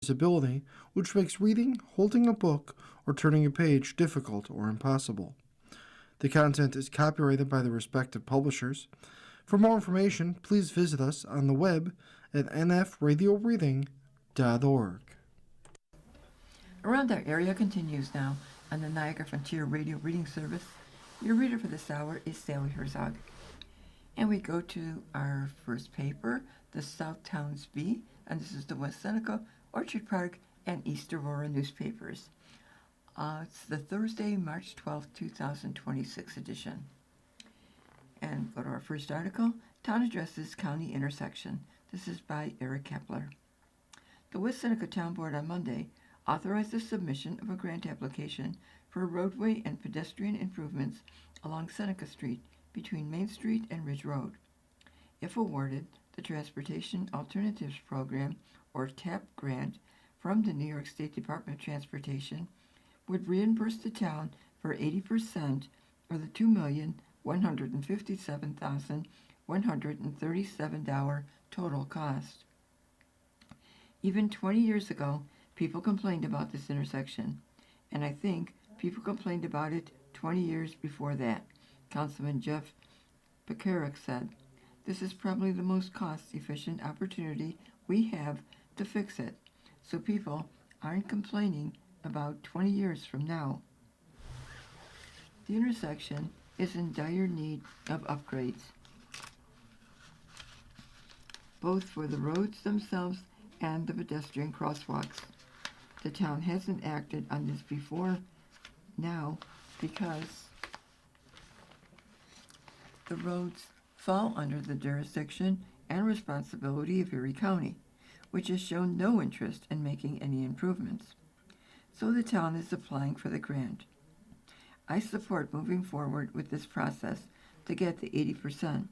disability, which makes reading, holding a book, or turning a page difficult or impossible. The content is copyrighted by the respective publishers. For more information, please visit us on the web at nfradioreading.org. Around Our Area continues now on the Niagara Frontier Radio Reading Service. Your reader for this hour is Sally Herzog. And we go to our first paper, the Southtowns Bee, and this is the West Seneca, Orchard Park, and East Aurora newspapers. It's the Thursday, March 12th, 2026 edition. And go to our first article, Town Addresses County Intersection. This is by Eric Kepler. The West Seneca Town Board on Monday authorized the submission of a grant application for roadway and pedestrian improvements along Seneca Street between Main Street and Ridge Road. If awarded, the Transportation Alternatives Program, or TAP grant, from the New York State Department of Transportation would reimburse the town for 80% of the $2,157,137 total cost. Even 20 years ago, people complained about this intersection, and I think people complained about it 20 years before that, Councilman Jeff Pekarik said. This is probably the most cost-efficient opportunity we have to fix it, so people aren't complaining about 20 years from now. The intersection is in dire need of upgrades, both for the roads themselves and the pedestrian crosswalks. The town hasn't acted on this before now because the roads fall under the jurisdiction and responsibility of Erie County, which has shown no interest in making any improvements. So the town is applying for the grant. I support moving forward with this process to get the 80%,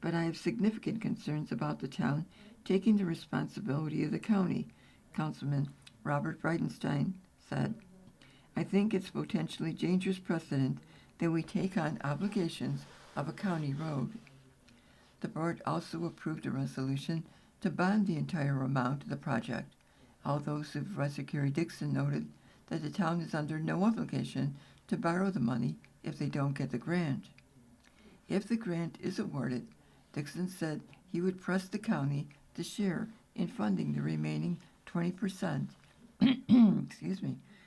but I have significant concerns about the town taking the responsibility of the county, Councilman Robert Bridenstine said. I think it's potentially dangerous precedent that we take on obligations of a county road. The board also approved a resolution to bond the entire amount of the project, although Supervisor Kerry Dixon noted that the town is under no obligation to borrow the money if they don't get the grant. If the grant is awarded, Dixon said he would press the county to share in funding the remaining 20%,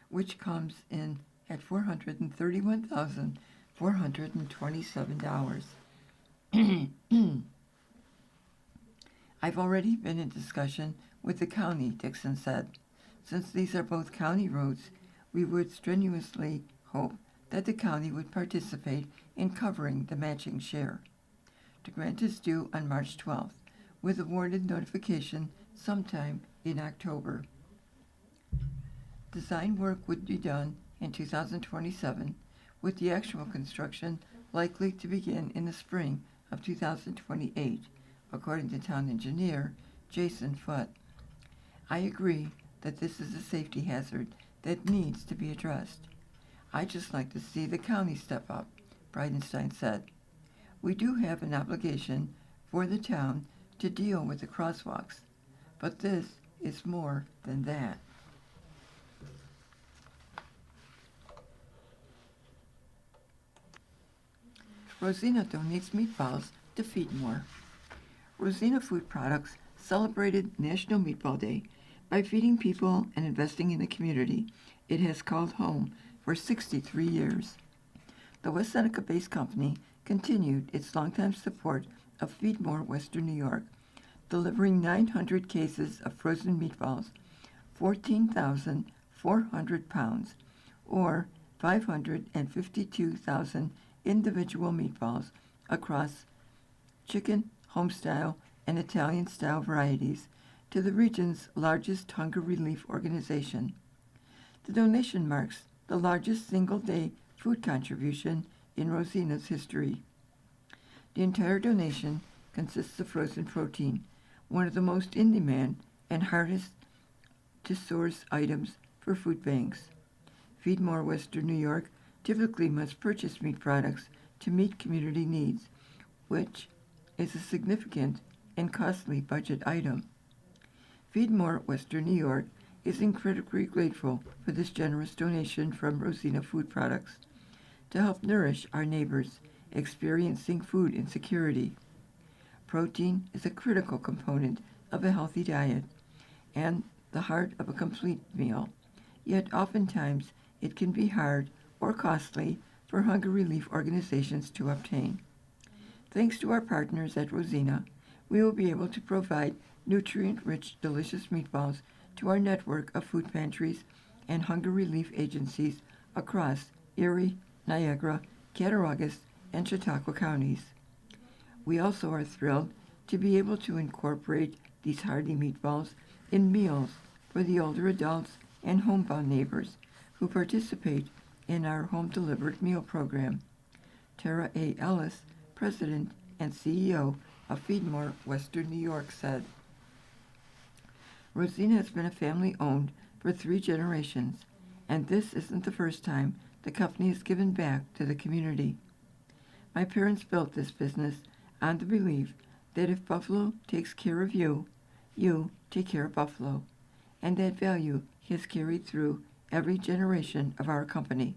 which comes in at $431,427. I've already been in discussion with the county, Dixon said. Since these are both county roads, we would strenuously hope that the county would participate in covering the matching share. The grant is due on March 12th, with awarded notification sometime in October. Design work would be done in 2027, with the actual construction likely to begin in the spring of 2028, according to town engineer Jason Foote. I agree that this is a safety hazard that needs to be addressed. I'd just like to see the county step up, Bridenstine said. We do have an obligation for the town to deal with the crosswalks, but this is more than that. Rosina donates meatballs to Feed More. Rosina Food Products celebrated National Meatball Day by feeding people and investing in the community it has called home for 63 years. The West Seneca-based company continued its longtime support of Feed More Western New York, delivering 900 cases of frozen meatballs, 14,400 pounds, or 552,000 individual meatballs across chicken, homestyle, and Italian-style varieties to the region's largest hunger relief organization. The donation marks the largest single-day food contribution in Rosina's history. The entire donation consists of frozen protein, one of the most in demand and hardest to source items for food banks. Feed More Western New York typically must purchase meat products to meet community needs, which is a significant and costly budget item. Feed More Western New York is incredibly grateful for this generous donation from Rosina Food Products to help nourish our neighbors experiencing food insecurity. Protein is a critical component of a healthy diet and the heart of a complete meal, yet oftentimes it can be hard or costly for hunger relief organizations to obtain. Thanks to our partners at Rosina, we will be able to provide nutrient-rich, delicious meatballs to our network of food pantries and hunger relief agencies across Erie, Niagara, Cattaraugus, and Chautauqua counties. We also are thrilled to be able to incorporate these hearty meatballs in meals for the older adults and homebound neighbors who participate in our home-delivered meal program. Tara A. Ellis, President and CEO of Feedmore, Western New York, said, Rosina has been a family owned for 3 generations, and this isn't the first time the company has given back to the community. My parents built this business on the belief that if Buffalo takes care of you, you take care of Buffalo, and that value has carried through every generation of our company,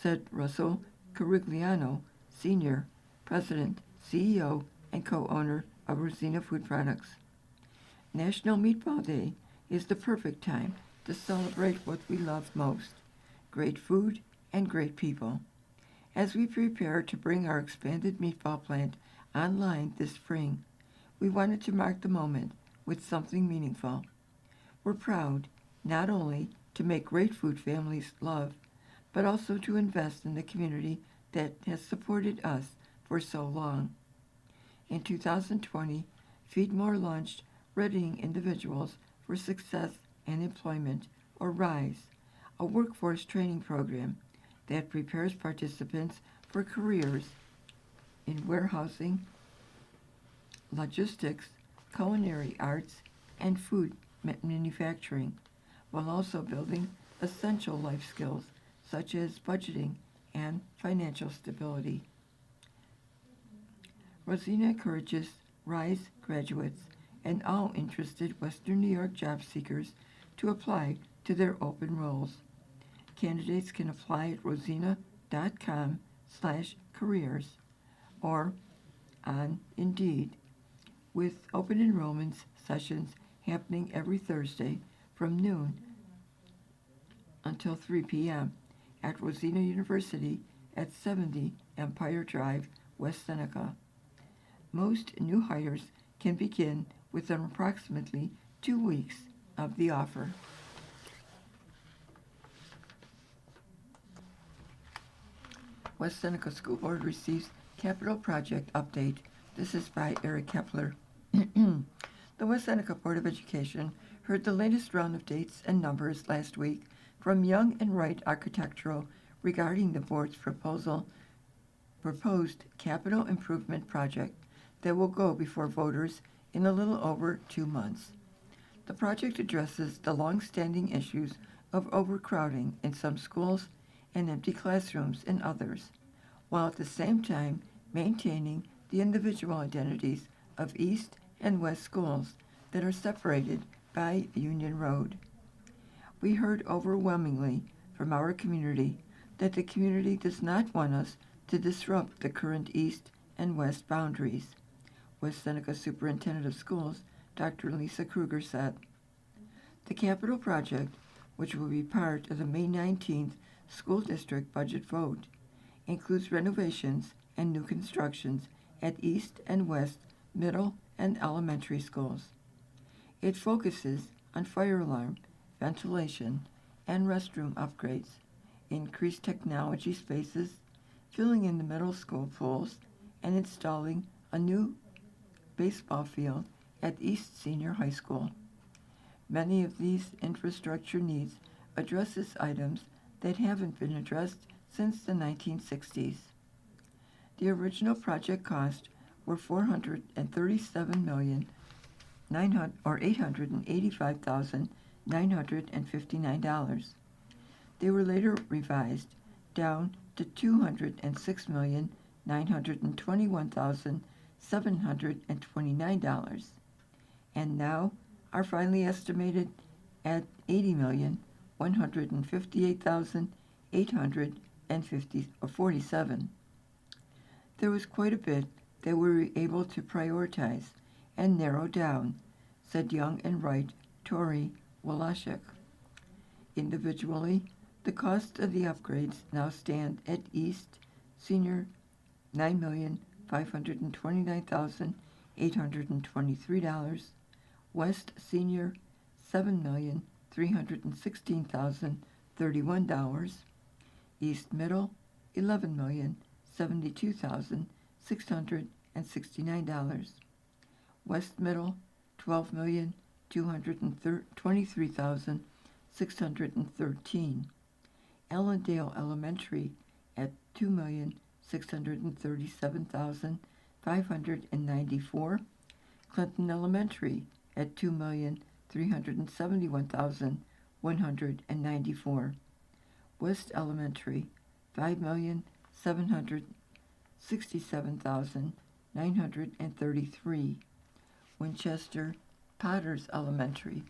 said Russell Carigliano, Sr., President, CEO, and co-owner of Rosina Food Products. National Meatball Day is the perfect time to celebrate what we love most, great food and great people. As we prepare to bring our expanded meatball plant online this spring, we wanted to mark the moment with something meaningful. We're proud not only to make great food families love, but also to invest in the community that has supported us for so long. In 2020, Feedmore launched Readying Individuals for Success and Employment, or RISE, a workforce training program that prepares participants for careers in warehousing, logistics, culinary arts, and food manufacturing, while also building essential life skills such as budgeting and financial stability. Rosina encourages RISE graduates and all interested Western New York job seekers to apply to their open roles. Candidates can apply at rosina.com/careers or on Indeed, with open enrollment sessions happening every Thursday from noon until 3 p.m. at Rosina University at 70 Empire Drive, West Seneca. Most new hires can begin within approximately 2 weeks of the offer. West Seneca School Board receives capital project update. This is by Eric Kepler. The West Seneca Board of Education heard the latest round of dates and numbers last week from Young and Wright Architectural regarding the board's proposed capital improvement project that will go before voters in a little over 2 months. The project addresses the long-standing issues of overcrowding in some schools and empty classrooms in others, while at the same time maintaining the individual identities of East and West schools that are separated by Union Road. We heard overwhelmingly from our community that the community does not want us to disrupt the current East and West boundaries, West Seneca Superintendent of Schools, Dr. Lisa Kruger, said. The capital project, which will be part of the May 19th school district budget vote, includes renovations and new constructions at East and West middle and elementary schools. It focuses on fire alarm, ventilation, and restroom upgrades, increased technology spaces, filling in the middle school pools, and installing a new baseball field at East Senior High School. Many of these infrastructure needs addresses items that haven't been addressed since the 1960s. The original project cost were $885,959. They were later revised down to $206,921,729, and now are finally estimated at $80,158,847. There was quite a bit that we were able to prioritize and narrow down, said Young and Wright Tori Walashek. Individually, the cost of the upgrades now stand at East Senior $9,529,823, West Senior $7,316,031, East Middle $11,072,669, West Middle $12,223,613, Allendale Elementary at $2,637,594, Clinton Elementary at $2,371,194, West Elementary $5,767,933, Winchester Potters Elementary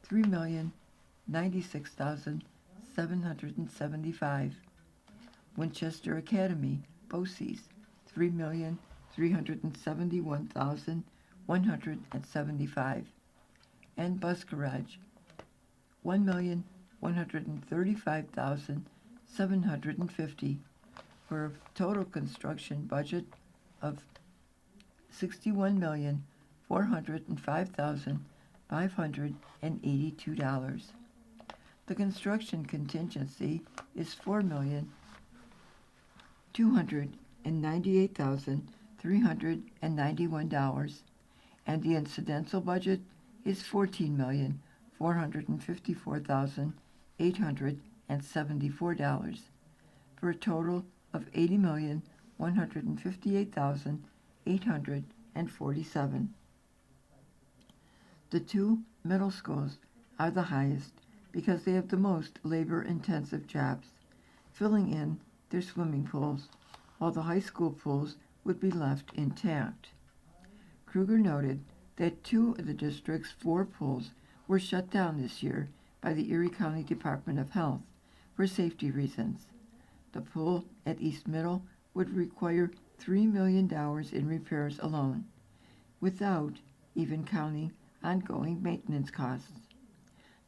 $3,096,775, Winchester Academy BOCES $3,371,175, and Bus Garage $1,135,750, for a total construction budget of $61,405,582. The construction contingency is $4,298,391, and the incidental budget is $14,454,874, for a total of $80,158,847. The two middle schools are the highest because they have the most labor-intensive jobs, filling in their swimming pools, while the high school pools would be left intact. Kruger noted that 2 of the district's 4 pools were shut down this year by the Erie County Department of Health for safety reasons. The pool at East Middle would require $3 million in repairs alone, without even counting ongoing maintenance costs.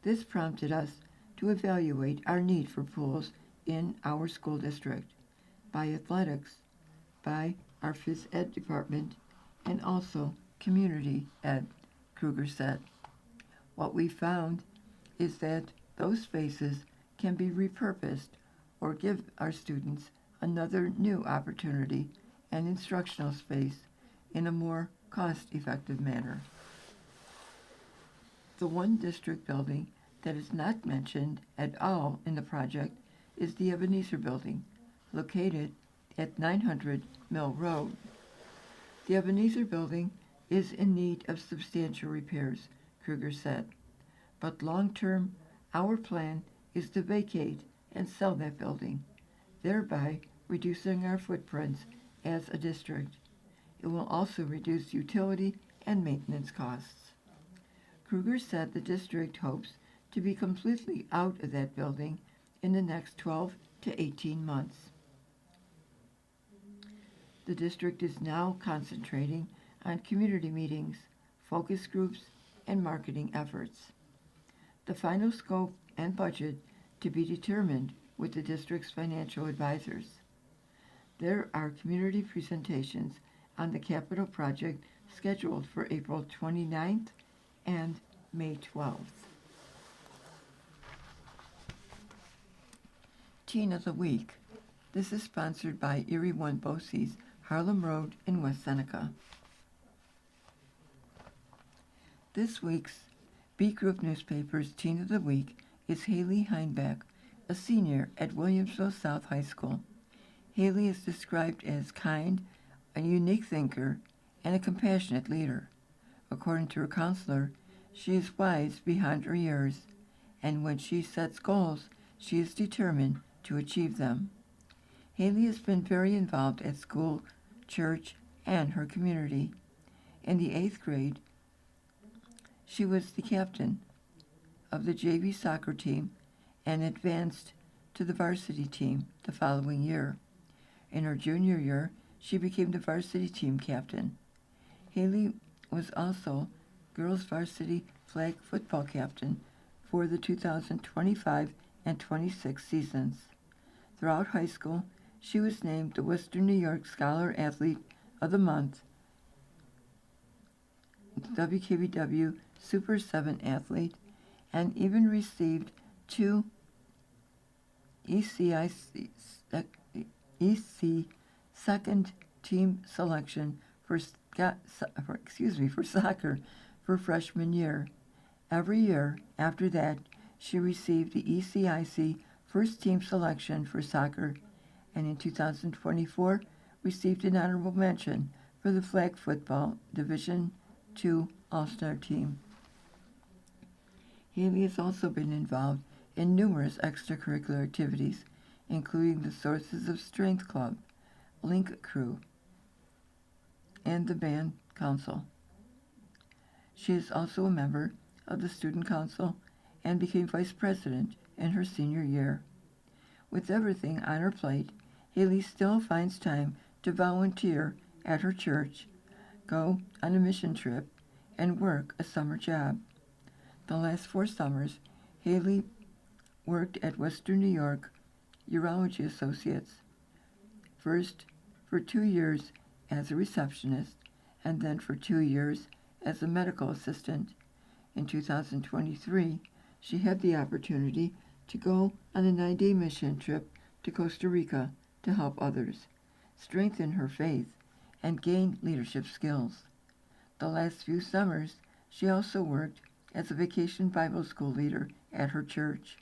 This prompted us to evaluate our need for pools in our school district, by athletics, by our phys ed department, and also community ed, Kruger said. What we found is that those spaces can be repurposed or give our students another new opportunity and instructional space in a more cost-effective manner. The one district building that is not mentioned at all in the project is the Ebenezer Building, located at 900 Mill Road. The Ebenezer Building is in need of substantial repairs, Kruger said, but long-term, our plan is to vacate and sell that building, thereby reducing our footprints as a district. It will also reduce utility and maintenance costs. Kruger said the district hopes to be completely out of that building in the next 12 to 18 months. The district is now concentrating on community meetings, focus groups, and marketing efforts. The final scope and budget to be determined with the district's financial advisors. There are community presentations on the capital project scheduled for April 29th and May 12th. Teen of the Week. This is sponsored by Erie One BOCES, Harlem Road in West Seneca. This week's B Group Newspapers Teen of the Week is Haley Heinbach, a senior at Williamsville South High School. Haley is described as kind, a unique thinker, and a compassionate leader. According to her counselor, she is wise beyond her years, and when she sets goals, she is determined to achieve them. Haley has been very involved at school, church, and her community. In the 8th grade, she was the captain of the JV soccer team and advanced to the varsity team the following year. In her junior year, she became the varsity team captain. Haley was also girls varsity flag football captain for the 2025 and 26 seasons. Throughout high school, she was named the Western New York Scholar Athlete of the Month, WKBW Super 7 athlete, and even received 2 EC second team selection for soccer for freshman year. Every year after that, she received the ECIC first team selection for soccer, and in 2024 received an honorable mention for the flag football Division II All-Star team. Haley has also been involved in numerous extracurricular activities, including the Sources of Strength Club, Link Crew, and the Band Council. She is also a member of the Student Council and became vice president in her senior year. With everything on her plate, Haley still finds time to volunteer at her church, go on a mission trip, and work a summer job. The last 4 summers, Haley worked at Western New York Urology Associates, first for 2 years as a receptionist and then for 2 years as a medical assistant. In 2023, she had the opportunity to go on a 9-day mission trip to Costa Rica to help others, strengthen her faith, and gain leadership skills. The last few summers, she also worked as a vacation Bible school leader at her church.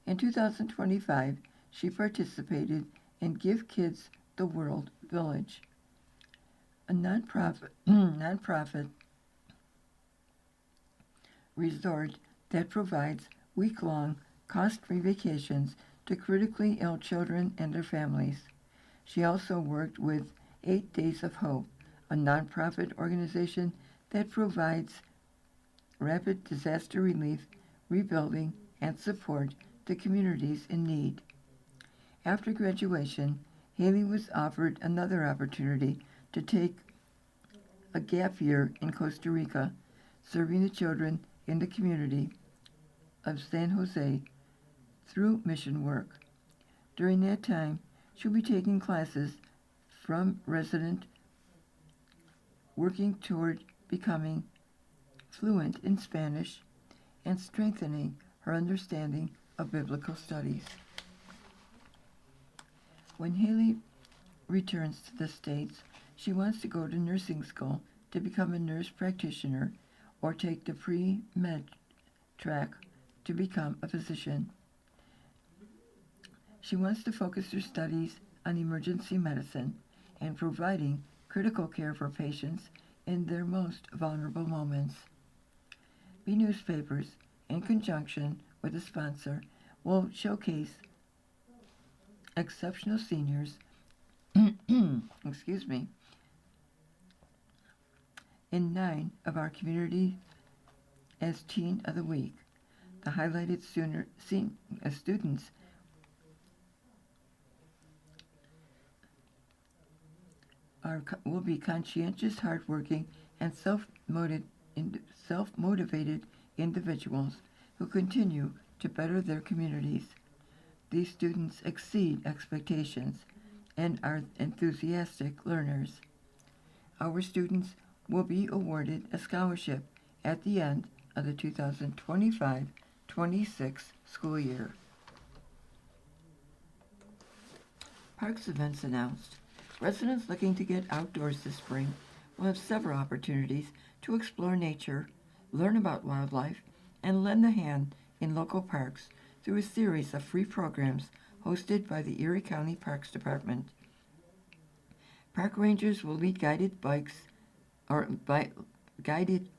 In 2025, she participated in Give Kids the World Village, a nonprofit resort that provides week-long, cost-free vacations to critically ill children and their families. She also worked with 8 Days of Hope, a nonprofit organization that provides rapid disaster relief, rebuilding, and support to communities in need. After graduation, Haley was offered another opportunity to take a gap year in Costa Rica, serving the children in the community of San Jose through mission work. During that time, she'll be taking classes from resident, working toward becoming fluent in Spanish and strengthening her understanding of biblical studies. When Haley returns to the States, she wants to go to nursing school to become a nurse practitioner or take the pre-med track to become a physician. She wants to focus her studies on emergency medicine and providing critical care for patients in their most vulnerable moments. B Newspapers, in conjunction with a sponsor, will showcase exceptional seniors in 9 of our community as Teen of the Week. The highlighted students will be conscientious, hardworking, and self-motivated individuals who continue to better their communities. These students exceed expectations and are enthusiastic learners. Our students will be awarded a scholarship at the end of the 2025-26 school year. Parks events announced. Residents looking to get outdoors this spring will have several opportunities to explore nature, learn about wildlife, and lend a hand in local parks through a series of free programs hosted by the Erie County Parks Department. Park rangers will lead guided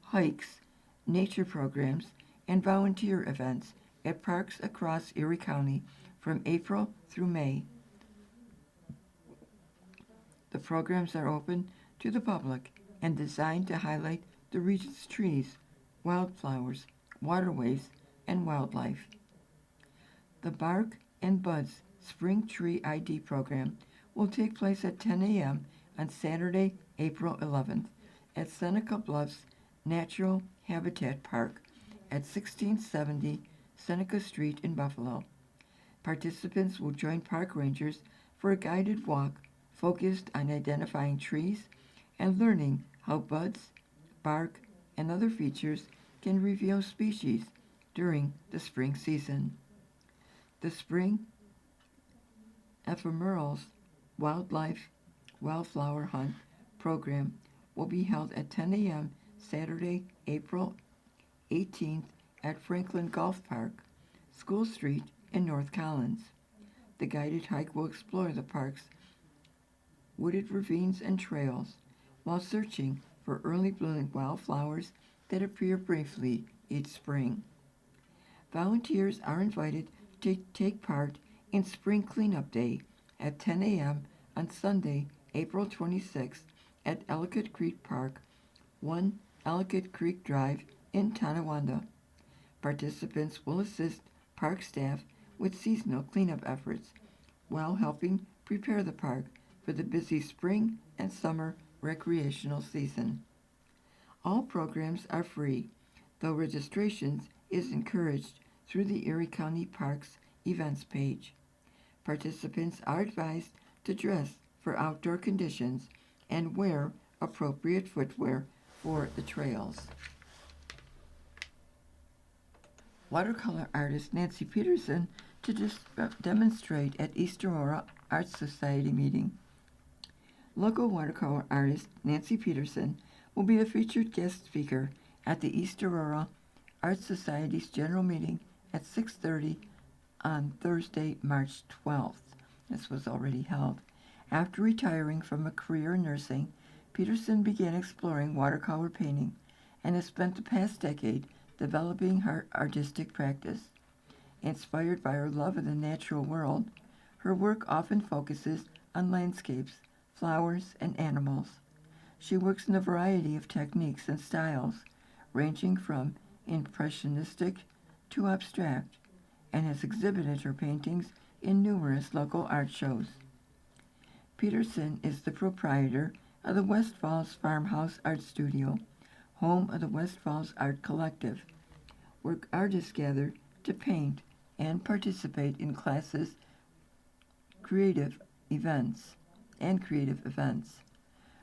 hikes, nature programs, and volunteer events at parks across Erie County from April through May. The programs are open to the public and designed to highlight the region's trees, wildflowers, waterways, and wildlife. The Bark and Buds Spring Tree ID program will take place at 10 a.m. on Saturday, April 11th at Seneca Bluffs Natural Habitat Park at 1670 Seneca Street in Buffalo. Participants will join park rangers for a guided walk focused on identifying trees and learning how buds, bark, and other features can reveal species during the spring season. The Spring Ephemerals Wildflower Hunt program will be held at 10 a.m. Saturday, April 18th at Franklin Golf Park, School Street in North Collins. The guided hike will explore the park's wooded ravines and trails while searching for early blooming wildflowers that appear briefly each spring. Volunteers are invited to take part in Spring Cleanup Day at 10 a.m. on Sunday, April 26th at Ellicott Creek Park, 1 Ellicott Creek Drive in Tonawanda. Participants will assist park staff with seasonal cleanup efforts while helping prepare the park for the busy spring and summer recreational season. All programs are free, though registration is encouraged through the Erie County Parks events page. Participants are advised to dress for outdoor conditions and wear appropriate footwear for the trails. Watercolor artist Nancy Peterson to demonstrate at East Aurora Arts Society meeting. Local watercolor artist Nancy Peterson will be the featured guest speaker at the East Aurora Arts Society's general meeting at 6:30 on Thursday, March 12th. This was already held. After retiring from a career in nursing, Peterson began exploring watercolor painting and has spent the past decade developing her artistic practice. Inspired by her love of the natural world, her work often focuses on landscapes, flowers, and animals. She works in a variety of techniques and styles, ranging from impressionistic to abstract, and has exhibited her paintings in numerous local art shows. Peterson is the proprietor of the West Falls Farmhouse Art Studio, home of the West Falls Art Collective, where artists gather to paint and participate in classes, creative events.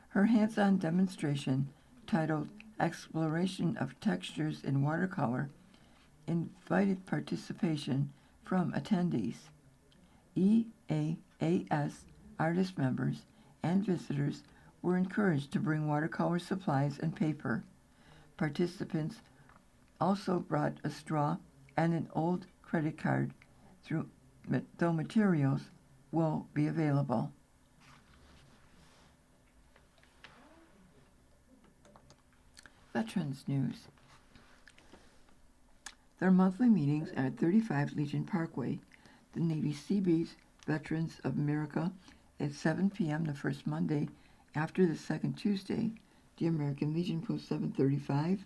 Her hands-on demonstration, titled Exploration of Textures in Watercolor, invited participation from attendees. EAAS artist members and visitors were encouraged to bring watercolor supplies and paper. Participants also brought a straw and an old credit card, though materials will be available. Veterans News. Their monthly meetings are at 35 Legion Parkway. The Navy Seabees Veterans of America at 7 p.m. the first Monday after the second Tuesday. The American Legion Post 735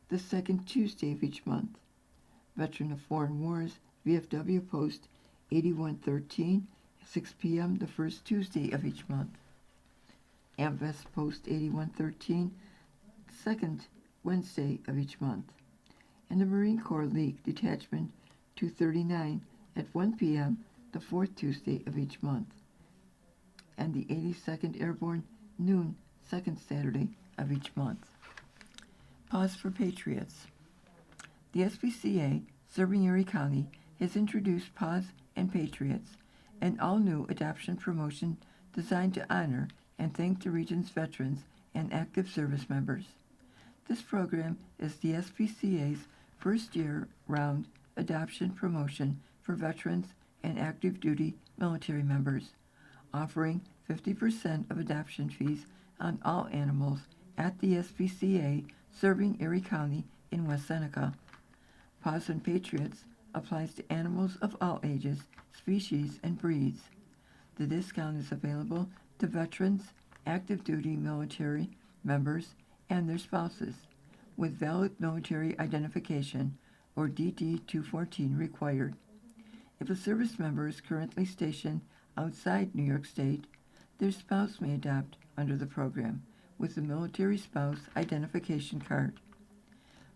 the second Tuesday of each month. Veteran of Foreign Wars VFW Post 8113 6 p.m. the first Tuesday of each month. AmVest Post 8113 second Wednesday of each month. And the Marine Corps League Detachment 239 at 1 p.m. the fourth Tuesday of each month. And the 82nd Airborne noon second Saturday of each month. Pause for Patriots. The SPCA, serving Erie County, has introduced Pause and Patriots, an all-new adoption promotion designed to honor and thank the region's veterans and active service members. This program is the SPCA's first year-round adoption promotion for veterans and active duty military members, offering 50% of adoption fees on all animals at the SPCA serving Erie County in West Seneca. Paws and Patriots applies to animals of all ages, species, and breeds. The discount is available to veterans, active duty military members, and their spouses with valid military identification or DD-214 required. If a service member is currently stationed outside New York State, their spouse may adopt under the program with the Military Spouse Identification Card.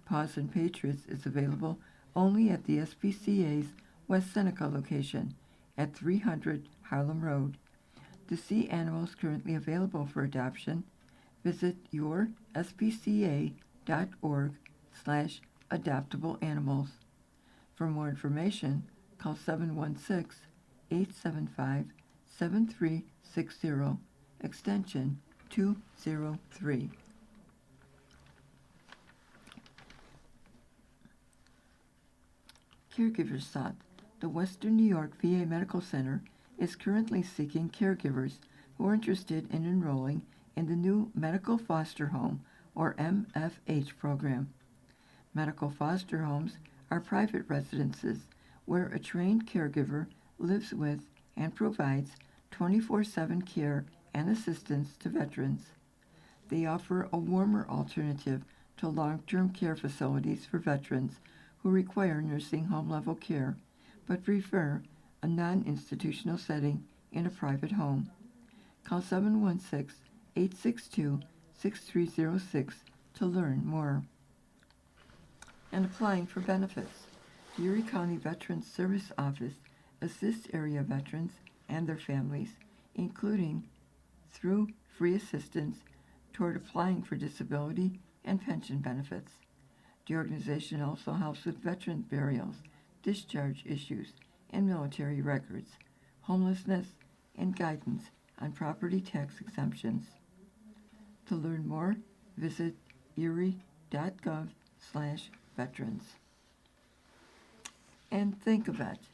Paws and Patriots is available only at the SPCA's West Seneca location at 300 Harlem Road. To see animals currently available for adoption, visit yourspca.org/adoptableanimals. For more information, call 716-875-7360, extension 203. Caregivers sought. The Western New York VA Medical Center is currently seeking caregivers who are interested in enrolling in the new Medical Foster Home, or MFH program. Medical foster homes are private residences where a trained caregiver lives with and provides 24/7 care and assistance to veterans. They offer a warmer alternative to long-term care facilities for veterans who require nursing home level care but prefer a non-institutional setting in a private home. Call 716-862-6306 to learn more. And applying for benefits. The Erie County Veterans Service Office assists area veterans and their families, including through free assistance toward applying for disability and pension benefits. The organization also helps with veteran burials, discharge issues, and military records, homelessness, and guidance on property tax exemptions. To learn more, visit erie.gov/veterans. And Think-A-Vet.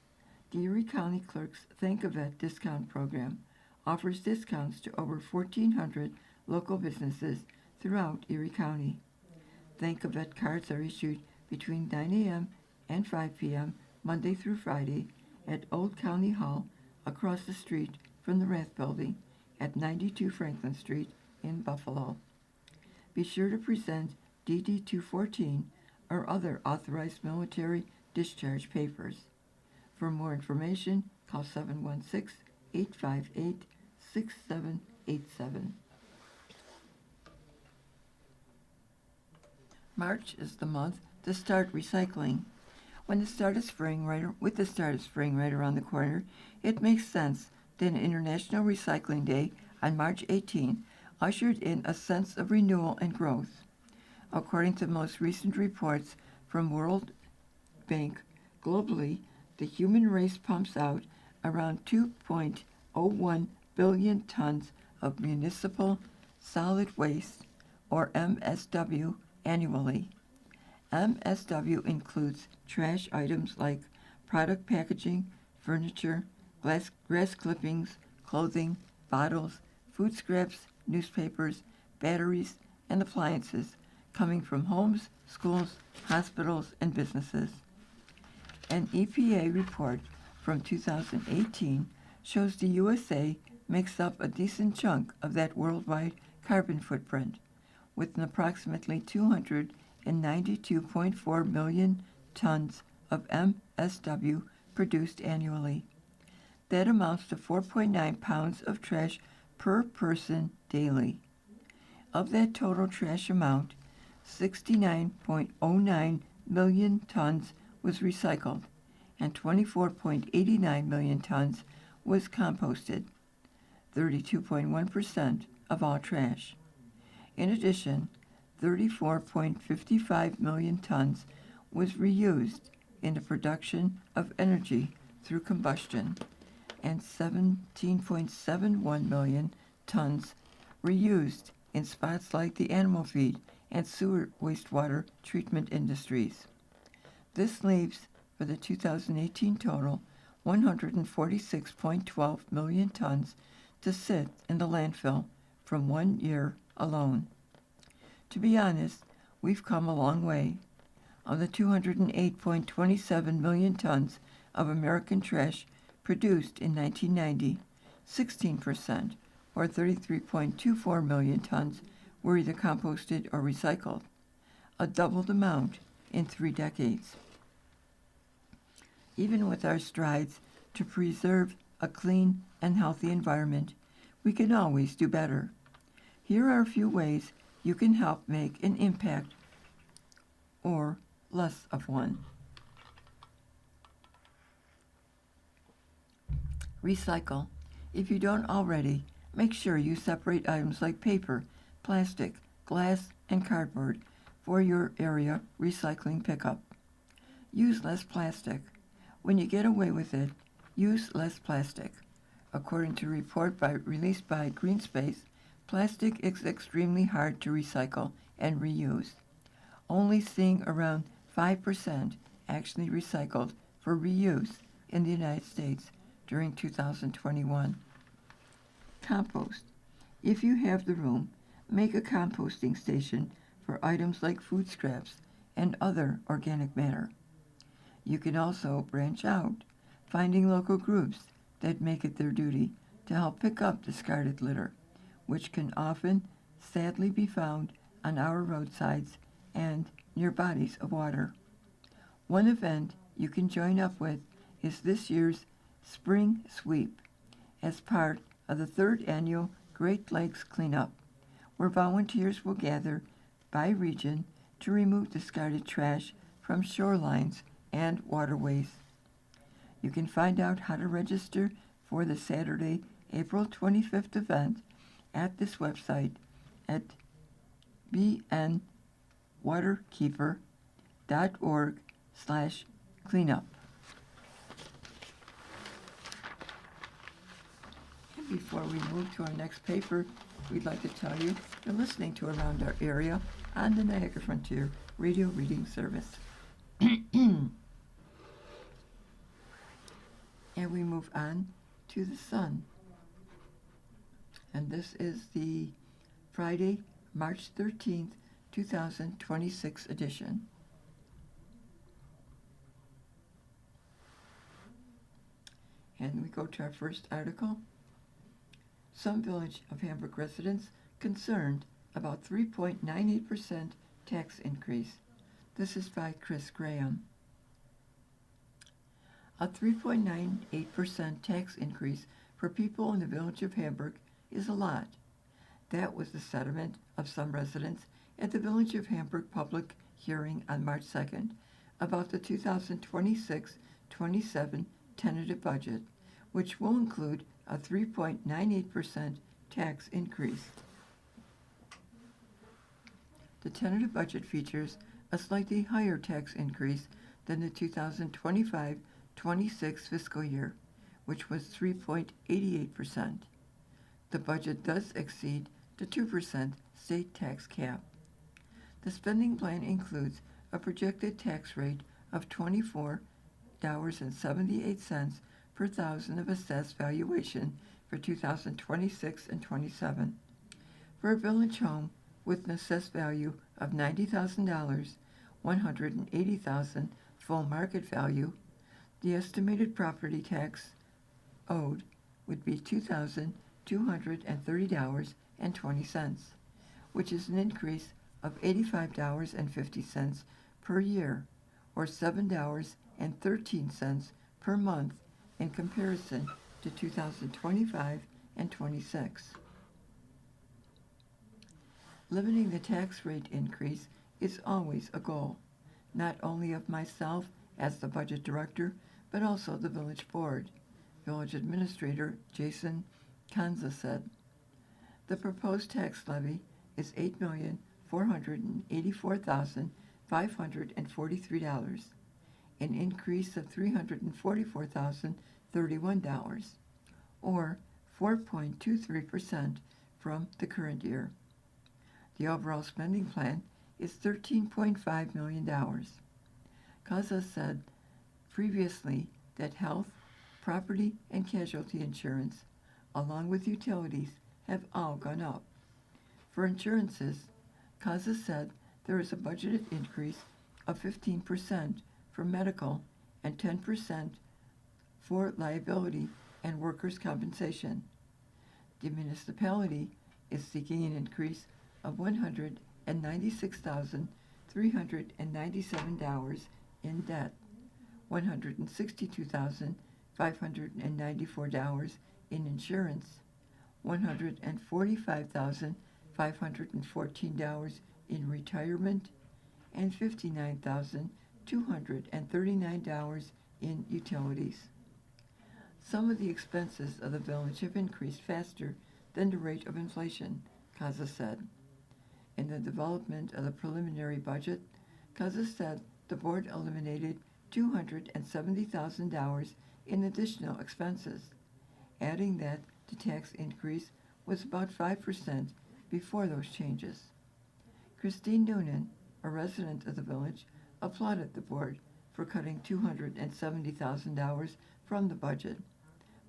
The Erie County Clerk's Think-A-Vet discount program offers discounts to over 1,400 local businesses throughout Erie County. Think-A-Vet cards are issued between 9 a.m. and 5 p.m. Monday through Friday at Old County Hall across the street from the Rath Building at 92 Franklin Street in Buffalo. Be sure to present DD-214 or other authorized military discharge papers. For more information, call 716-858-6787. March is the month to start recycling. With the start of spring right around the corner, it makes sense that an International Recycling Day on March 18 ushered in a sense of renewal and growth. According to the most recent reports from World Bank, globally, the human race pumps out around 2.01 billion tons of municipal solid waste, or MSW, annually. MSW includes trash items like product packaging, furniture, grass clippings, clothing, bottles, food scraps, newspapers, batteries, and appliances coming from homes, schools, hospitals, and businesses. An EPA report from 2018 shows the USA makes up a decent chunk of that worldwide carbon footprint, with an approximately 292.4 million tons of MSW produced annually. That amounts to 4.9 pounds of trash per person daily. Of that total trash amount, 69.09 million tons was recycled, and 24.89 million tons was composted, 32.1% of all trash. In addition, 34.55 million tons was reused in the production of energy through combustion, and 17.71 million tons reused in spots like the animal feed and sewer wastewater treatment industries. This leaves, for the 2018 total, 146.12 million tons to sit in the landfill from 1 year alone. To be honest, we've come a long way. Of the 208.27 million tons of American trash produced in 1990, 16%, or 33.24 million tons, were either composted or recycled, a doubled amount in 3 decades. Even with our strides to preserve a clean and healthy environment, we can always do better. Here are a few ways you can help make an impact or less of one. Recycle. If you don't already, make sure you separate items like paper, plastic, glass, and cardboard for your area recycling pickup. Use less plastic. When you get away with it, use less plastic. According to a report released by Greenspace, plastic is extremely hard to recycle and reuse. Only seeing around 5% actually recycled for reuse in the United States during 2021. Compost. If you have the room, make a composting station for items like food scraps and other organic matter. You can also branch out, finding local groups that make it their duty to help pick up discarded litter, which can often sadly be found on our roadsides and near bodies of water. One event you can join up with is this year's Spring Sweep as part of the 3rd annual Great Lakes Cleanup, where volunteers will gather by region to remove discarded trash from shorelines and waterways. You can find out how to register for the Saturday, April 25th event at this website at bnwaterkeeper.org/cleanup. And before we move to our next paper, we'd like to tell you you're listening to Around Our Area on the Niagara Frontier Radio Reading Service. And we move on to the Sun. And this is the Friday, March 13th, 2026 edition. And we go to our first article. Some Village of Hamburg residents concerned about 3.98% tax increase. This is by Chris Graham. A 3.98% tax increase for people in the Village of Hamburg is a lot. That was the sentiment of some residents at the Village of Hamburg public hearing on March 2nd about the 2026-27 tentative budget, which will include a 3.98% tax increase. The tentative budget features a slightly higher tax increase than the 2025-26 fiscal year, which was 3.88%. The budget does exceed the 2% state tax cap. The spending plan includes a projected tax rate of $24.78 per thousand of assessed valuation for 2026 and 27. For a village home with an assessed value of $90,000, $180,000 full market value, the estimated property tax owed would be $2,230.20, which is an increase of $85.50 per year, or $7.13 per month in comparison to 2025 and 26. Limiting the tax rate increase is always a goal, not only of myself as the budget director, but also the village board. Village Administrator Jason Kanza said, "The proposed tax levy is $8,484,543, an increase of $344,031, or 4.23% from the current year. The overall spending plan is $13.5 million. Kaza said previously that health, property, and casualty insurance, along with utilities, have all gone up. For insurances, Kaza said there is a budgeted increase of 15% for medical and 10% for liability and workers' compensation. The municipality is seeking an increase of $196,397 in debt, $162,594 in insurance, $145,514 in retirement, and $59,239 in utilities. Some of the expenses of the village have increased faster than the rate of inflation, Kaza said. In the development of the preliminary budget, Kaza said the board eliminated $270,000 in additional expenses, adding that the tax increase was about 5% before those changes. Christine Noonan, a resident of the village, applauded the board for cutting $270,000 from the budget,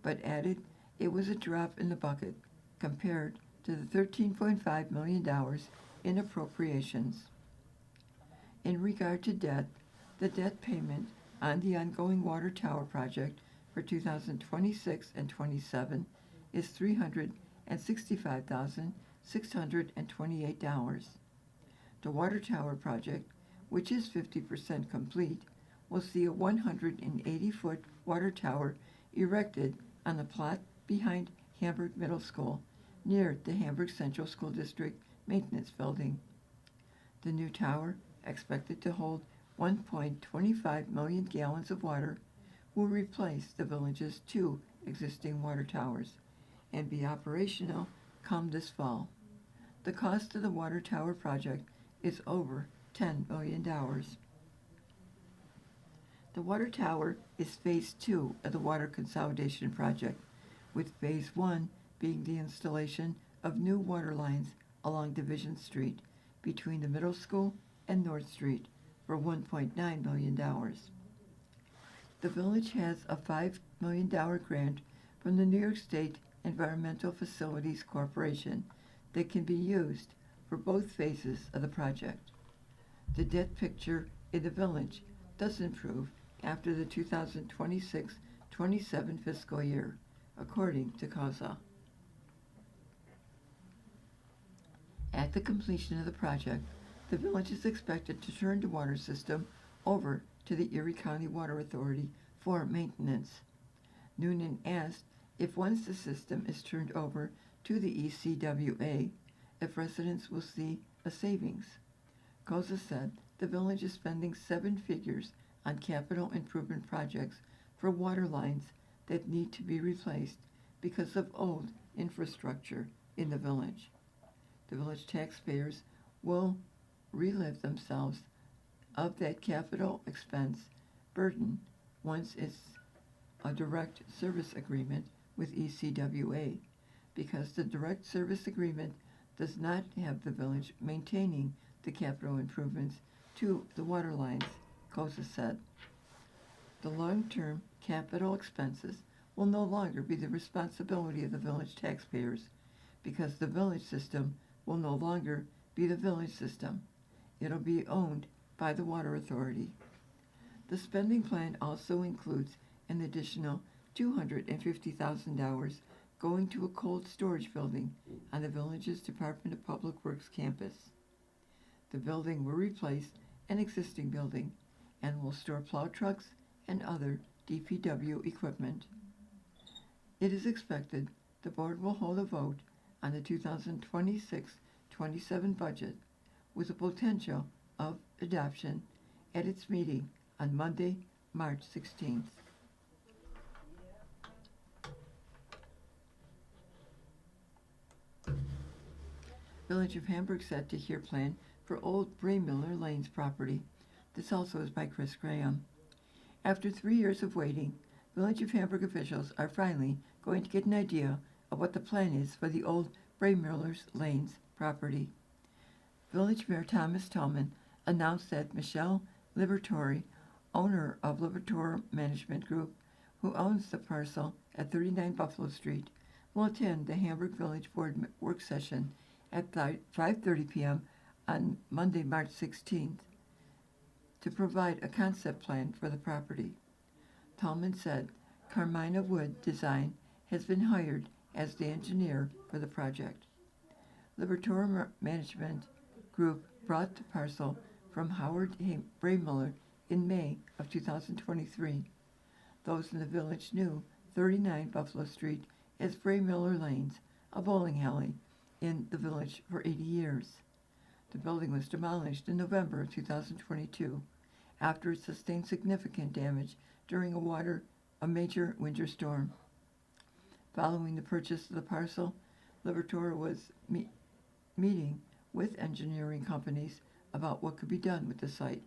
but added it was a drop in the bucket compared to the $13.5 million in appropriations. In regard to debt, the debt payment on the ongoing water tower project for 2026 and 27 is $365,628. The water tower project, which is 50% complete, will see a 180-foot water tower erected on the plot behind Hamburg Middle School, near the Hamburg Central School District Maintenance Building. The new tower, expected to hold 1.25 million gallons of water, will replace the village's 2 existing water towers and be operational come this fall. The cost of the water tower project is over $10 million. The water tower is phase 2 of the water consolidation project, with phase 1 being the installation of new water lines along Division Street between the middle school and North Street for $1.9 million. The village has a $5 million grant from the New York State Environmental Facilities Corporation that can be used for both phases of the project. The debt picture in the village does improve after the 2026-27 fiscal year, according to CASA. At the completion of the project, the village is expected to turn the water system over to the Erie County Water Authority for maintenance. Noonan asked if once the system is turned over to the ECWA, if residents will see a savings. Koza said the village is spending 7 figures on capital improvement projects for water lines that need to be replaced because of old infrastructure in the village. The village taxpayers will relieve themselves of that capital expense burden once it's a direct service agreement with ECWA, because the direct service agreement does not have the village maintaining the capital improvements to the water lines, Koza said. The long-term capital expenses will no longer be the responsibility of the village taxpayers, because the village system will no longer be the village system. It'll be owned by the Water Authority. The spending plan also includes an additional $250,000 going to a cold storage building on the village's Department of Public Works campus. The building will replace an existing building and will store plow trucks and other DPW equipment. It is expected the board will hold a vote on the 2026-27 budget with a potential of adoption at its meeting on Monday, March 16th. Village of Hamburg set to hear plan for Old Braemiller Lane's property. This also is by Chris Graham. After 3 years of waiting, Village of Hamburg officials are finally going to get an idea of what the plan is for the Old Braemiller Lane's property. Village Mayor Thomas Tallman announced that Michelle Liberatore, owner of Liberatore Management Group, who owns the parcel at 39 Buffalo Street, will attend the Hamburg Village Board work session at 5:30 p.m. on Monday, March 16th, to provide a concept plan for the property. Tallman said Carmina Wood Design has been hired as the engineer for the project. Liberatore Management Group brought the parcel from Howard Braemiller in May of 2023. Those in the village knew 39 Buffalo Street as Bray Miller Lanes, a bowling alley in the village for 80 years. The building was demolished in November of 2022 after it sustained significant damage during a major winter storm. Following the purchase of the parcel, Liberatore was meeting with engineering companies about what could be done with the site.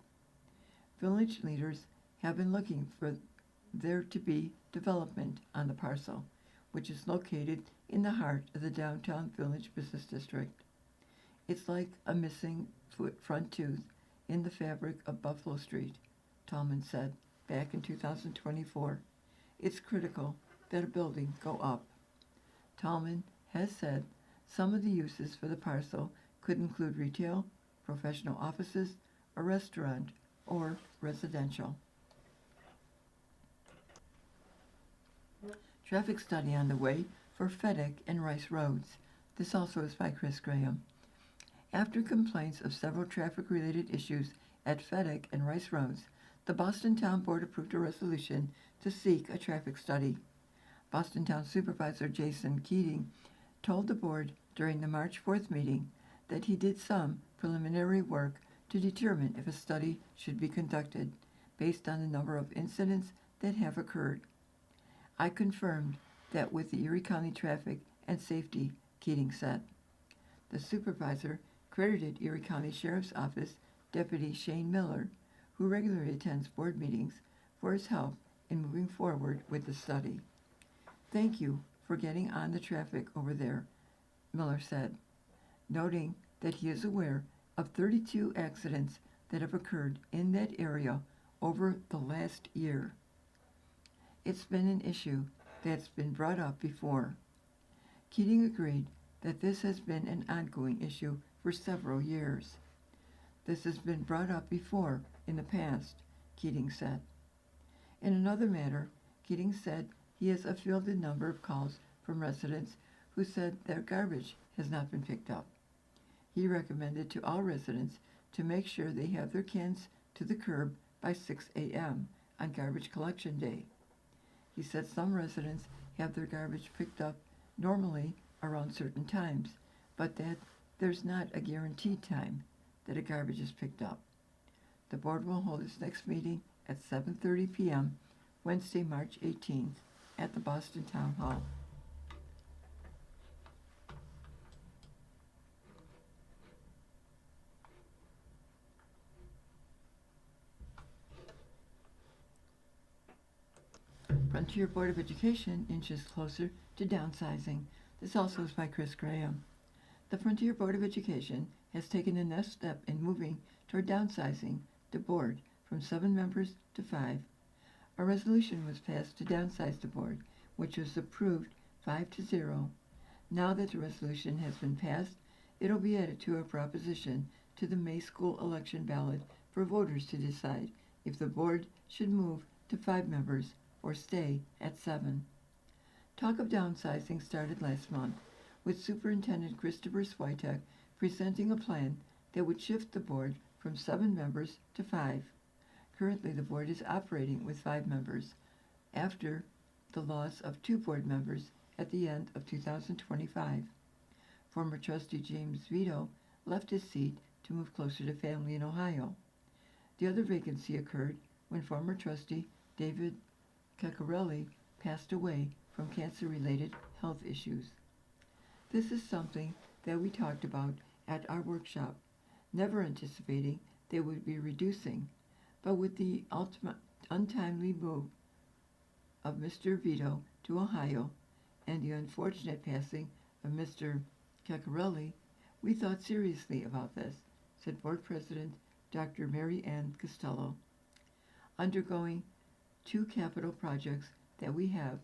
Village leaders have been looking for there to be development on the parcel, which is located in the heart of the downtown Village Business District. It's like a missing front tooth in the fabric of Buffalo Street, Tallman said back in 2024. It's critical that a building go up. Tallman has said some of the uses for the parcel could include retail, professional offices, a restaurant, or residential. Traffic study on the way for Fedek and Rice Roads. This also is by Chris Graham. After complaints of several traffic-related issues at Fedek and Rice Roads, the Boston Town Board approved a resolution to seek a traffic study. Boston Town Supervisor Jason Keating told the board during the March 4th meeting that he did some preliminary work to determine if a study should be conducted based on the number of incidents that have occurred. I confirmed that with the Erie County Traffic and Safety, Keating said. The supervisor credited Erie County Sheriff's Office Deputy Shane Miller, who regularly attends board meetings, for his help in moving forward with the study. Thank you for getting on the traffic over there, Miller said, noting that he is aware of 32 accidents that have occurred in that area over the last year. It's been an issue that's been brought up before. Keating agreed that this has been an ongoing issue for several years. This has been brought up before in the past, Keating said. In another matter, Keating said he has a fielded number of calls from residents who said their garbage has not been picked up. He recommended to all residents to make sure they have their cans to the curb by 6 a.m. on garbage collection day. He said some residents have their garbage picked up normally around certain times, but that there's not a guaranteed time that a garbage is picked up. The board will hold its next meeting at 7:30 p.m. Wednesday, March 18th at the Boston Town Hall. Frontier Board of Education inches closer to downsizing. This also is by Chris Graham. The Frontier Board of Education has taken the next step in moving toward downsizing the board from 7 members to 5. A resolution was passed to downsize the board, which was approved 5-0. Now that the resolution has been passed, it'll be added to a proposition to the May school election ballot for voters to decide if the board should move to 5 members or stay at 7. Talk of downsizing started last month, with Superintendent Christopher Switek presenting a plan that would shift the board from 7 members to 5. Currently, the board is operating with 5 members, after the loss of 2 board members at the end of 2025. Former trustee James Vito left his seat to move closer to family in Ohio. The other vacancy occurred when former trustee David Caccarelli passed away from cancer-related health issues. This is something that we talked about at our workshop, never anticipating they would be reducing, but with the untimely move of Mr. Vito to Ohio and the unfortunate passing of Mr. Caccarelli, we thought seriously about this, said Board President Dr. Mary Ann Costello. Undergoing 2 capital projects that we have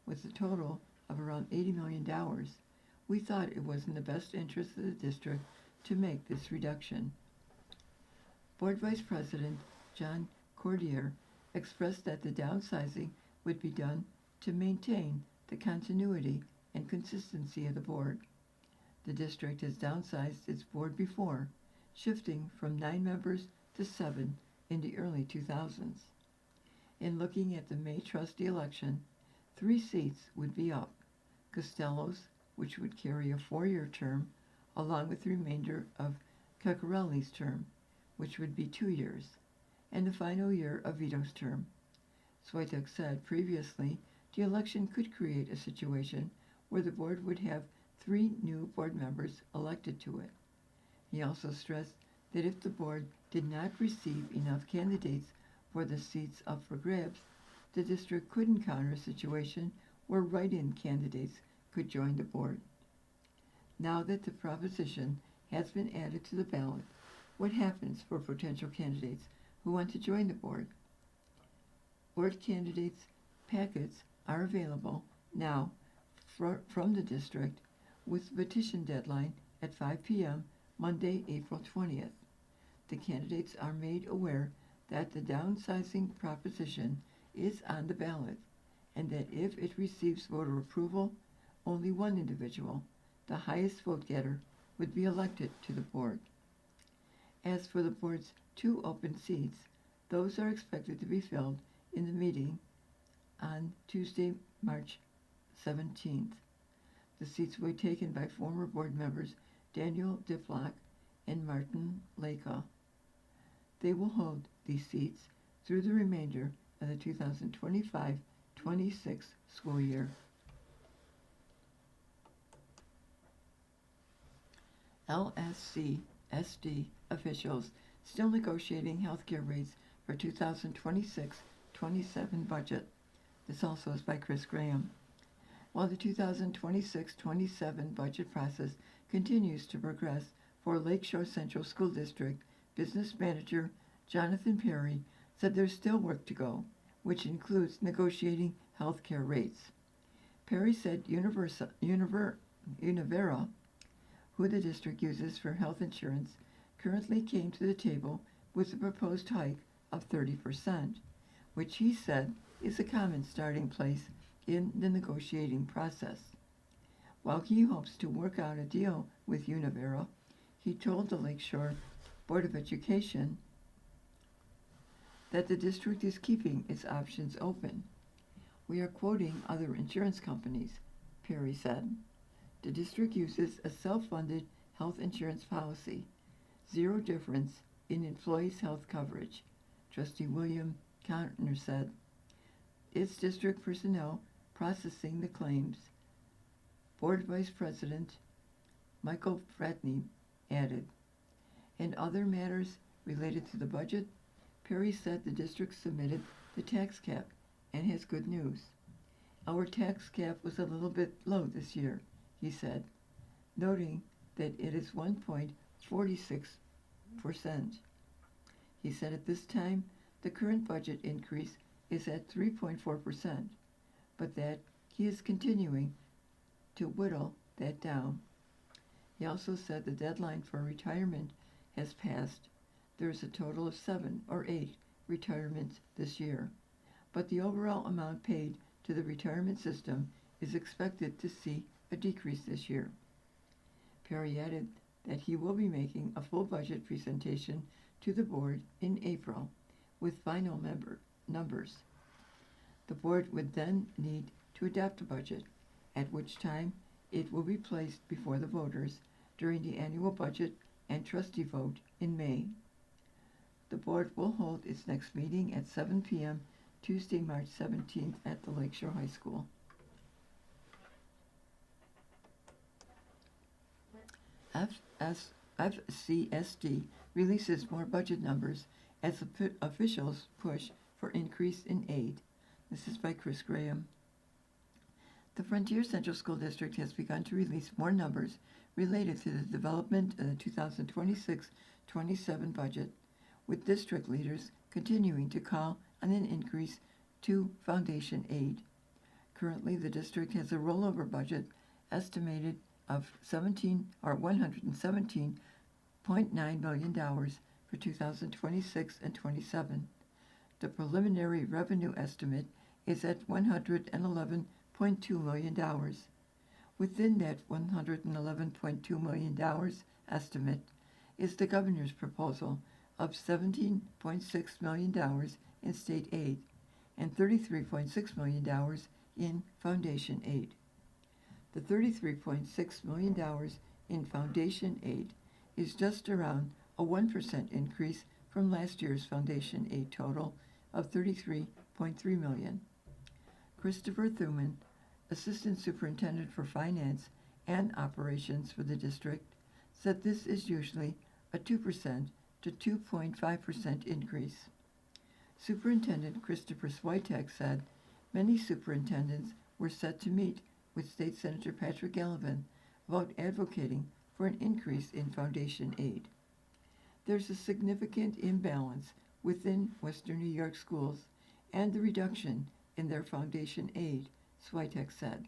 with a total of around $80 million, we thought it was in the best interest of the district to make this reduction. Board Vice President John Cordier expressed that the downsizing would be done to maintain the continuity and consistency of the board. The district has downsized its board before, shifting from 9 members to 7 in the early 2000s. In looking at the May trustee election, 3 seats would be up: Costello's, which would carry a 4-year term, along with the remainder of Caccarelli's term, which would be 2 years, and the final year of Vito's term. Switek said previously the election could create a situation where the board would have 3 new board members elected to it. He also stressed that if the board did not receive enough candidates for the seats up for grabs, the district could encounter a situation where write-in candidates could join the board. Now that the proposition has been added to the ballot, what happens for potential candidates who want to join the board? Board candidates' packets are available now from the district, with the petition deadline at 5 p.m. Monday, April 20th. The candidates are made aware that the downsizing proposition is on the ballot, and that if it receives voter approval, only one individual, the highest vote getter, would be elected to the board. As for the board's 2 open seats, those are expected to be filled in the meeting on Tuesday, March 17th. The seats will be taken by former board members Daniel Diplock and Martin Laka. They will hold these seats through the remainder of the 2025-26 school year. LSC-SD officials still negotiating healthcare rates for 2026-27 budget. This also is by Chris Graham. While the 2026-27 budget process continues to progress for Lakeshore Central School District, business manager Jonathan Perry said there's still work to go, which includes negotiating healthcare rates. Perry said Univera, who the district uses for health insurance, currently came to the table with a proposed hike of 30%, which he said is a common starting place in the negotiating process. While he hopes to work out a deal with Univera, he told the Lakeshore Board of Education that the district is keeping its options open. We are quoting other insurance companies, Perry said. The district uses a self-funded health insurance policy, zero difference in employees' health coverage, Trustee William Contner said. Its district personnel processing the claims, Board Vice President Michael Fratney added. In other matters related to the budget, Perry said the district submitted the tax cap and has good news. Our tax cap was a little bit low this year, he said, noting that it is 1.46%. He said at this time the current budget increase is at 3.4%, but that he is continuing to whittle that down. He also said the deadline for retirement has passed. There is a total of 7 or 8 retirements this year, but the overall amount paid to the retirement system is expected to see a decrease this year. Perry added that he will be making a full budget presentation to the board in April with final numbers. The board would then need to adopt a budget, at which time it will be placed before the voters during the annual budget and trustee vote in May. The board will hold its next meeting at 7 p.m. Tuesday, March 17th at the Lakeshore High School. FCSD releases more budget numbers as officials push for increase in aid. This is by Chris Graham. The Frontier Central School District has begun to release more numbers related to the development of the 2026-27 budget, with district leaders continuing to call on an increase to foundation aid. Currently, the district has a rollover budget estimated of $117.9 million for 2026 and 27. The preliminary revenue estimate is at $111.2 million. Within that $111.2 million estimate is the governor's proposal of $17.6 million in state aid and $33.6 million in foundation aid. The $33.6 million in foundation aid is just around a 1% increase from last year's foundation aid total of $33.3 million. Christopher Thuman, Assistant Superintendent for Finance and Operations for the district, said this is usually a 2% to 2.5% increase. Superintendent Christopher Switek said many superintendents were set to meet with State Senator Patrick Gallivan about advocating for an increase in foundation aid. There's a significant imbalance within Western New York schools and the reduction in their foundation aid, Switek said.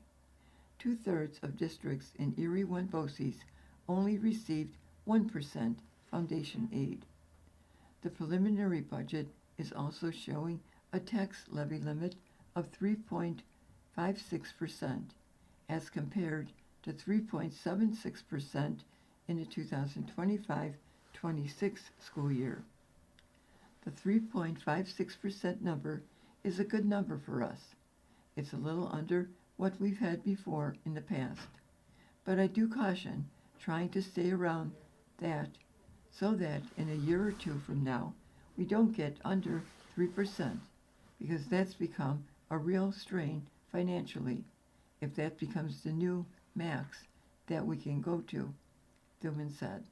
2/3 of districts in Erie 1 BOCES only received 1% foundation aid. The preliminary budget is also showing a tax levy limit of 3.56% as compared to 3.76% in the 2025-26 school year. The 3.56% number is a good number for us. It's a little under what we've had before in the past, but I do caution trying to stay around that so that in a year or two from now we don't get under 3%, because that's become a real strain financially if that becomes the new max that we can go to, Thurman said.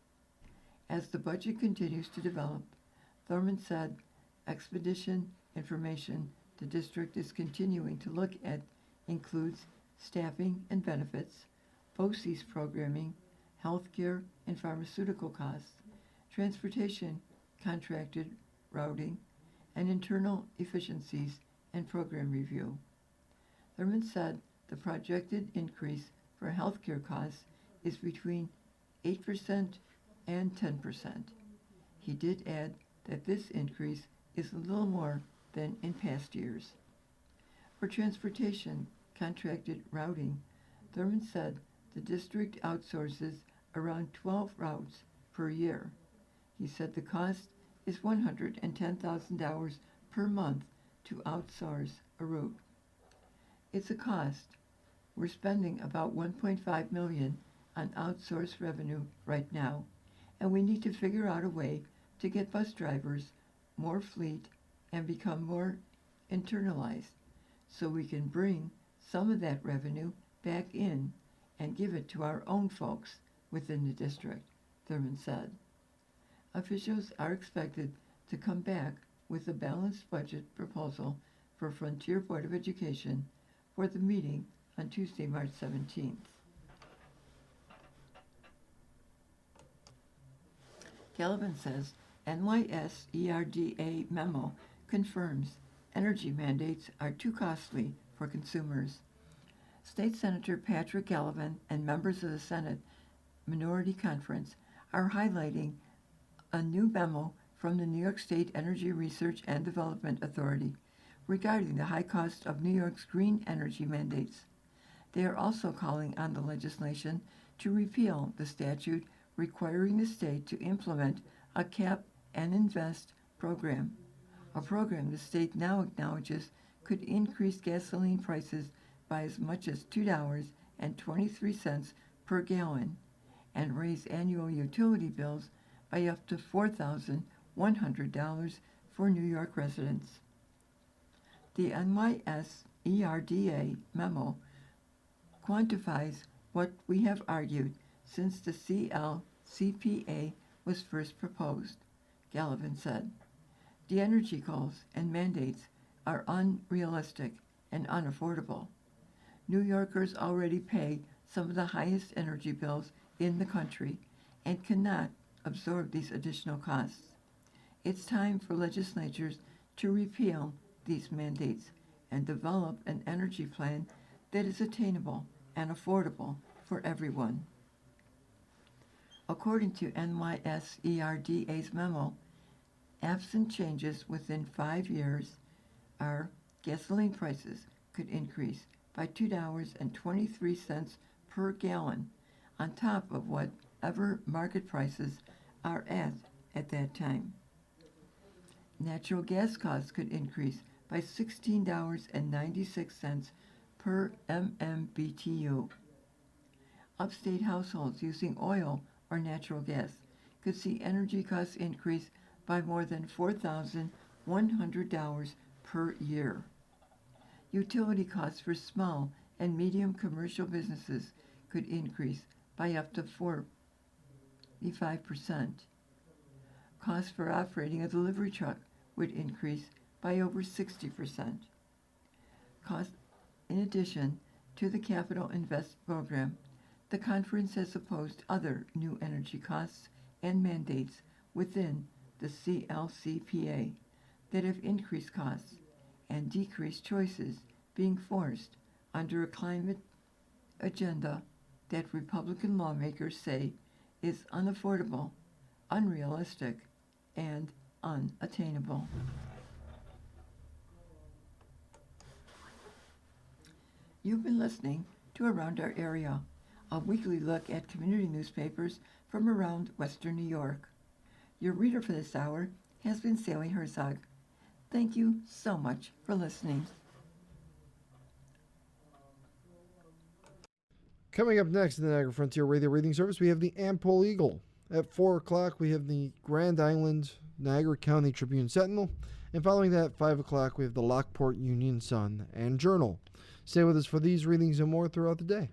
As the budget continues to develop, Thurman said expedition information the district is continuing to look at includes staffing and benefits, BOCES programming, healthcare and pharmaceutical costs, transportation, contracted routing, and internal efficiencies and program review. Thurman said the projected increase for healthcare costs is between 8% and 10%. He did add that this increase is a little more than in past years. For transportation contracted routing, Thurman said the district outsources around 12 routes per year. He said the cost is $110,000 per month to outsource a route. It's a cost. We're spending about $1.5 million on outsourced revenue right now, and we need to figure out a way to get bus drivers more fleet and become more internalized so we can bring some of that revenue back in and give it to our own folks within the district, Thurman said. Officials are expected to come back with a balanced budget proposal for Frontier Board of Education for the meeting on Tuesday, March 17th. Gallivan says NYSERDA memo confirms energy mandates are too costly for consumers. State Senator Patrick Gallivan and members of the Senate Minority Conference are highlighting a new memo from the New York State Energy Research and Development Authority regarding the high cost of New York's green energy mandates. They are also calling on the legislation to repeal the statute requiring the state to implement a cap and invest program, a program the state now acknowledges could increase gasoline prices by as much as $2.23 per gallon and raise annual utility bills by up to $4,100 for New York residents. The NYSERDA memo quantifies what we have argued since the CLCPA was first proposed, Gallivan said. The energy goals and mandates are unrealistic and unaffordable. New Yorkers already pay some of the highest energy bills in the country and cannot absorb these additional costs. It's time for legislatures to repeal these mandates and develop an energy plan that is attainable and affordable for everyone. According to NYSERDA's memo, absent changes within 5 years, our gasoline prices could increase by $2.23 per gallon on top of whatever market prices are at that time. Natural gas costs could increase by $16.96 per MMBTU. Upstate households using oil or natural gas could see energy costs increase by more than $4,100 per year. Utility costs for small and medium commercial businesses could increase by up to 45%. Costs for operating a delivery truck would increase by over 60%. Costs, in addition to the Capital Invest program, the conference has opposed other new energy costs and mandates within the CLCPA that have increased costs and decreased choices being forced under a climate agenda that Republican lawmakers say is unaffordable, unrealistic, and unattainable. You've been listening to Around Our Area, a weekly look at community newspapers from around Western New York. Your reader for this hour has been Sally Herzog. Thank you so much for listening. Coming up next in the Niagara Frontier Radio Reading Service, we have the Ampol Eagle. At 4 o'clock, we have the Grand Island Niagara County Tribune Sentinel. And following that, 5 o'clock, we have the Lockport Union Sun and Journal. Stay with us for these readings and more throughout the day.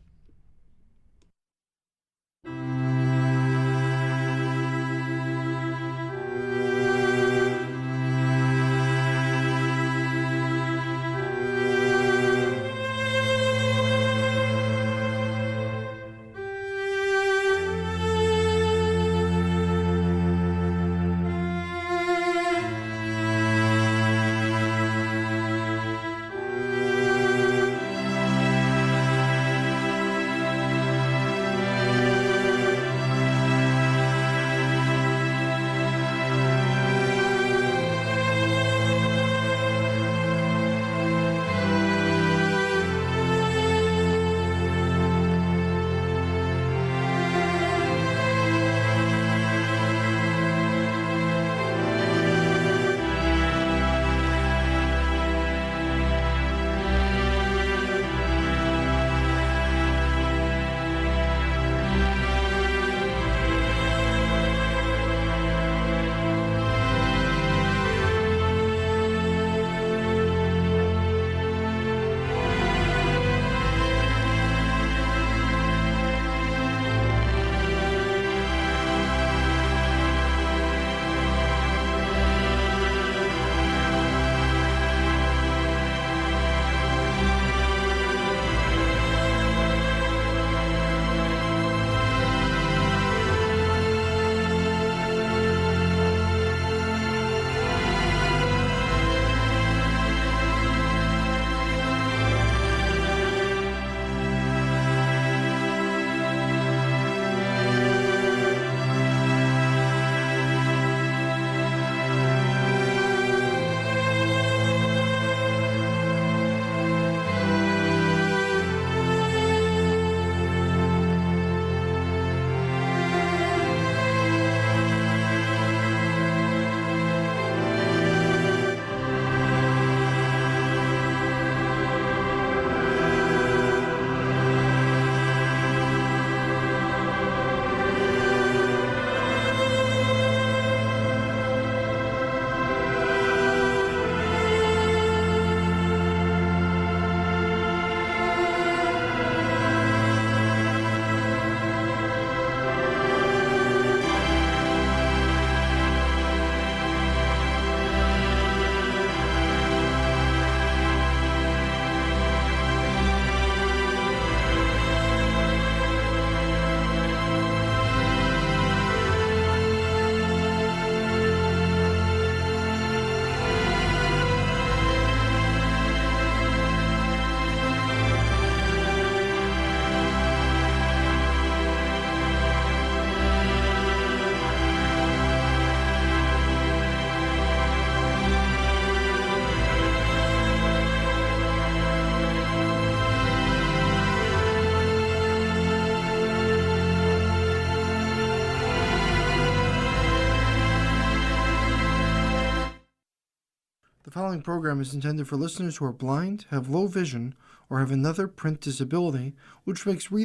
following program is intended for listeners who are blind, have low vision, or have another print disability, which makes reading